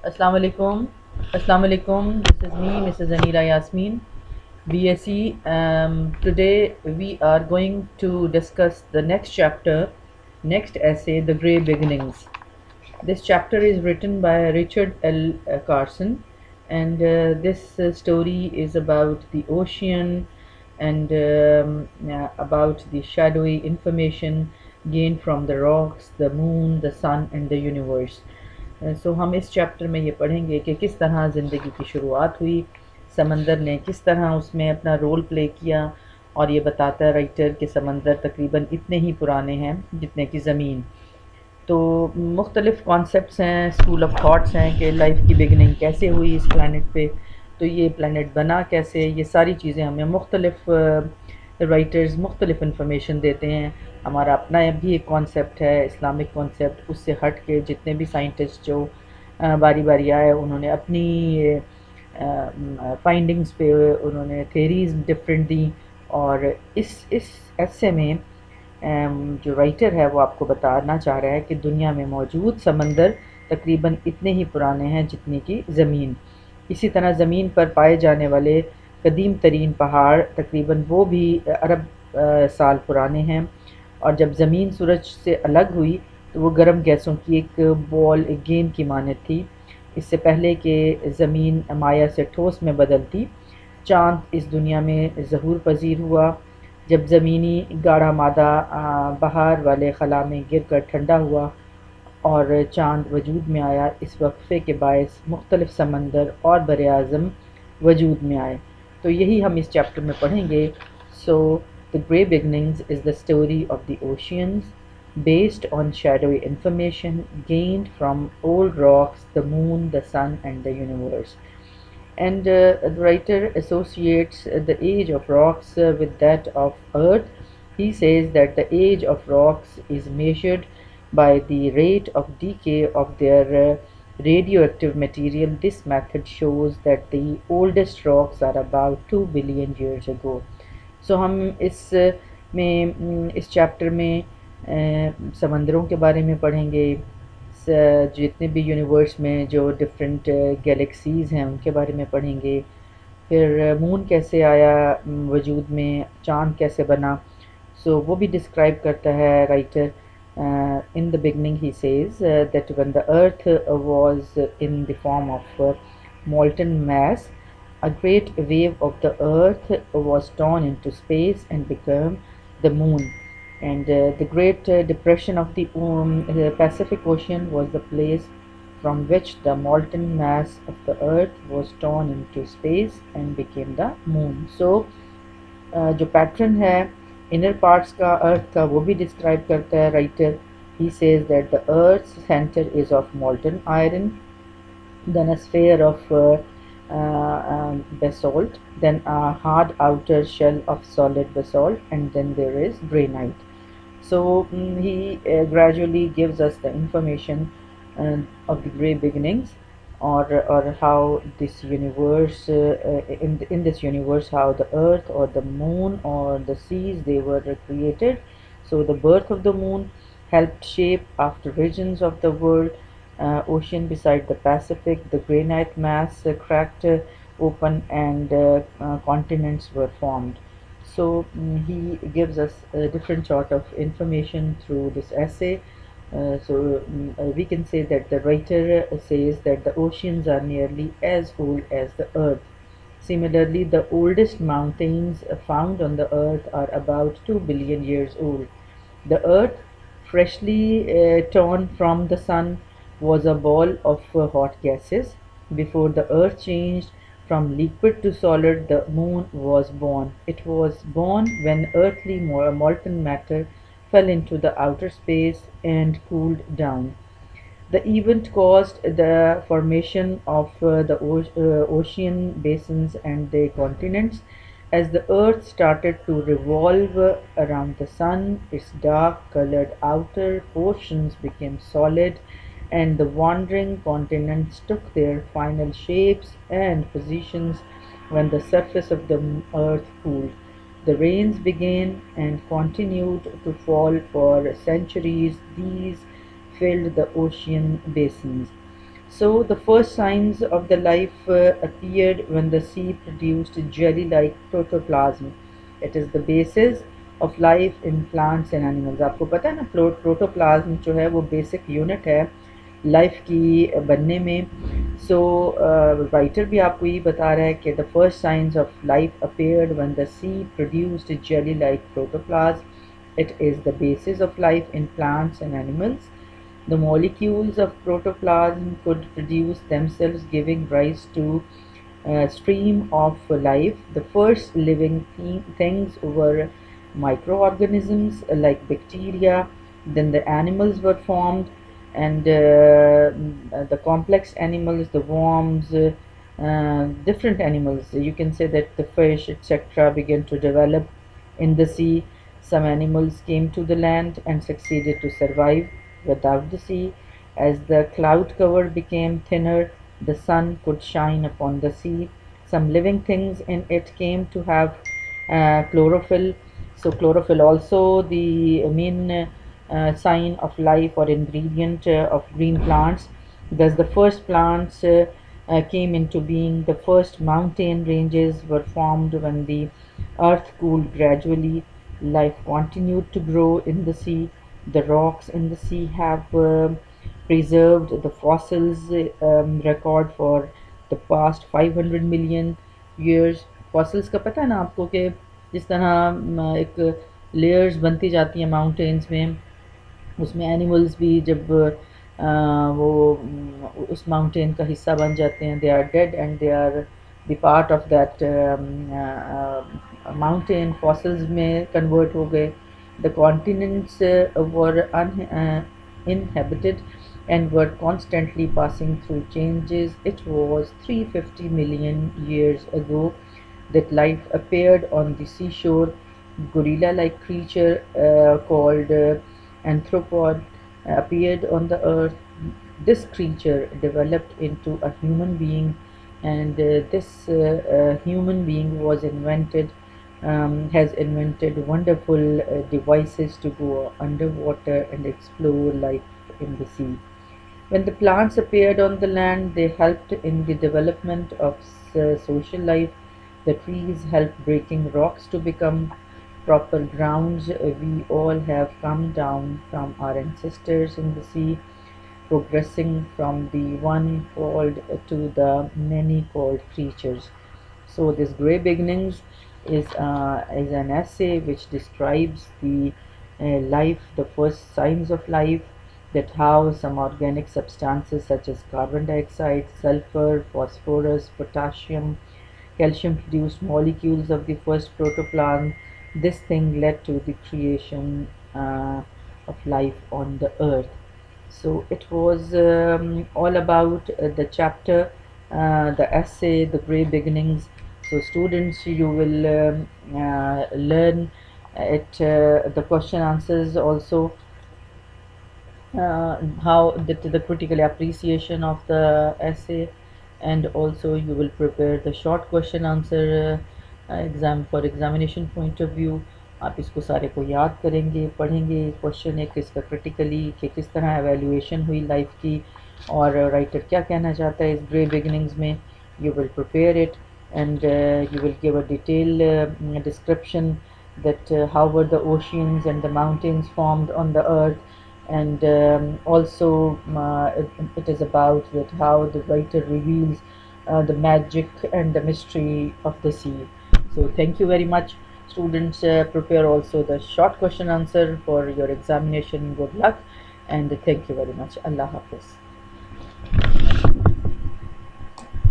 Assalamu alaikum. Assalamu alaikum. This is me, Mrs. Anira Yasmin, B.Sc. Today we are going to discuss the next chapter, next essay, The Grey Beginnings. This chapter is written by Richard L. Carson, and this story is about the ocean and about the shadowy information gained from the rocks, the moon, the sun, and the universe. सो हम इस chapter में ये पढ़ेंगे कि किस तरह ज़िंदगी की शुरुआत हुई, समंदर ने किस तरह उसमें अपना रोल प्ले किया, और ये बताता है राइटर कि समंदर तकरीबन इतने ही पुराने हैं जितने की ज़मीन। तो मुख्तलिफ़ कॉन्सेप्ट्स हैं, स्कूल ऑफ थाट्स हैं कि लाइफ की बिगनिंग कैसे हुई इस प्लानट पे, तो ये प्लानट बना कैसे, ये सारी चीज़ें हमें मुख्तलिफ़ राइटर्स मुख्तलिफ़ इन्फॉर्मेशन देते हैं। हमारा अपना भी एक कॉन्सेप्ट है, इस्लामिक कॉन्सेप्ट, उससे हट के जितने भी साइंटिस्ट जो बारी बारी आए उन्होंने अपनी फाइंडिंग्स पे उन्होंने थेरीज़ डिफरेंट दी। और इस ऐसे में जो राइटर है वो आपको बताना चाह रहा है कि दुनिया में मौजूद समंदर तकरीबन इतने ही पुराने हैं जितनी की ज़मीन। इसी तरह ज़मीन पर पाए जाने वाले कदीम तरीन पहाड़ तकरीबन वो भी अरब साल पुराने हैं। और जब ज़मीन सूरज से अलग हुई तो वो गर्म गैसों की एक बॉल, एक गेंद की मानद थी। इससे पहले कि ज़मीन माया से ठोस में बदलती, चाँद इस दुनिया में ज़हूर पज़ीर हुआ। जब ज़मीनी गाढ़ा मादा बहार वाले खला में गिर कर ठंडा हुआ और चाँद वजूद में आया, इस वक्फ़े के बायस मुख्तलिफ़ समंदर और बर-ए-आज़म वजूद में आए। तो यही हम इस चैप्टर में पढ़ेंगे। So the grey beginnings is the story of the oceans based on shadowy information gained from old rocks, the moon, the sun, and the universe. And the writer associates the age of rocks with that of Earth. He says that the age of rocks is measured by the rate of decay of their radioactive material. This method shows that the oldest rocks are about 2 billion years ago. So हम इस chapter में समंदरों के बारे में पढ़ेंगे, जितने भी universe में जो डिफरेंट गैलेक्सीज़ हैं उनके बारे में पढ़ेंगे। फिर मून कैसे आया वजूद में, चाँद कैसे बना, सो वो भी डिस्क्राइब करता है writer. In the beginning he says that when the earth was in the form of molten mass, a great wave of the earth was torn into space and became the moon. And the Great Depression of the Pacific Ocean was the place from which the molten mass of the earth was torn into space and became the moon. So जो pattern है inner parts का अर्थ का वो भी describe करता है writer. He says that the earth centre is of molten iron, then a sphere of basalt, then a hard outer shell of solid basalt, and then there is granite. So he gradually gives us the information of the grey beginnings, or how this universe, in this universe, how the earth or the moon or the seas, they were created. So the birth of the moon helped shape after regions of the world. Ocean beside the Pacific, the granite mass cracked open, and continents were formed. So he gives us a different sort of information through this essay. We can say that the writer says that the oceans are nearly as old as the earth. Similarly, the oldest mountains found on the earth are about 2 billion years old. The earth, freshly torn from the sun, was a ball of hot gases. Before the earth changed from liquid to solid, the moon was born. It was born when earthly molten matter fell into the outer space and cooled down. The event caused the formation of the ocean basins and the continents. As the earth started to revolve around the sun, its dark colored outer portions became solid, and the wandering continents took their final shapes and positions when the surface of the earth cooled. The rains began and continued to fall for centuries. These filled the ocean basins. So the first signs of the life appeared when the sea produced jelly-like protoplasm. It is the basis of life in plants and animals. आपको पता है ना, protoplasm जो है वो basic unit है life की बनने में. सो राइटर भी आपको ये बता रहा है कि the first science of life appeared when the sea produced jelly like protoplasm. It is the basis of life in plants and animals. The molecules of protoplasm could produce themselves, giving rise to a stream of life. The first living things were microorganisms like bacteria. Then the animals were formed, and the complex animals, the worms, different animals. You can say that the fish, etc., began to develop in the sea. Some animals came to the land and succeeded to survive without the sea. As the cloud cover became thinner, the sun could shine upon the sea. Some living things in it came to have chlorophyll. So chlorophyll also the main sign of life or ingredient of green plants. Thus the first plants came into being. The first mountain ranges were formed when the earth cooled gradually. Life continued to grow in the sea. The rocks in the sea have preserved the fossils record for the past 500 million years. Fossils का पता है ना आपको कि जिस तरह एक layers बनती जाती हैं माउंटेन्स में, उसमें एनिमल्स भी जब वो उस माउंटेन का हिस्सा बन जाते हैं, they are dead and they are the part of that mountain, fossils में कन्वर्ट हो गए. The continents were uninhabited and were constantly passing through changes. It was 350 million years ago that life appeared on the seashore. Gorilla-like creature called anthropod appeared on the earth. This creature developed into a human being, and this human being was invented has invented wonderful devices to go underwater and explore life in the sea. When the plants appeared on the land, they helped in the development of social life. The trees helped breaking rocks to become proper grounds. We all have come down from our ancestors in the sea, progressing from the one called to the many called creatures. So this Grey Beginnings is an essay which describes the life, the first signs of life, that how some organic substances such as carbon dioxide, sulfur, phosphorus, potassium, calcium produced molecules of the first protoplasm. This thing led to the creation of life on the earth. So it was all about the chapter, the essay, the Grey Beginnings. So students, you will learn the question answers also, how the critical appreciation of the essay, and also you will prepare the short question answer exam for examination point of view. आप इसको सारे को याद करेंगे, पढ़ेंगे question एक इसका critically कि किस तरह एवेल्यूएशन हुई लाइफ की और राइटर क्या कहना चाहता है इस ग्रे बिगिनिंग्स में. You will prepare it and you will give a detailed description that how were the oceans and the mountains formed on the earth, and also it is about that how the writer reveals the magic and the mystery of the sea. So thank you very much students. Prepare also the short question answer for your examination. Good luck and thank you very much. Allah Hafiz.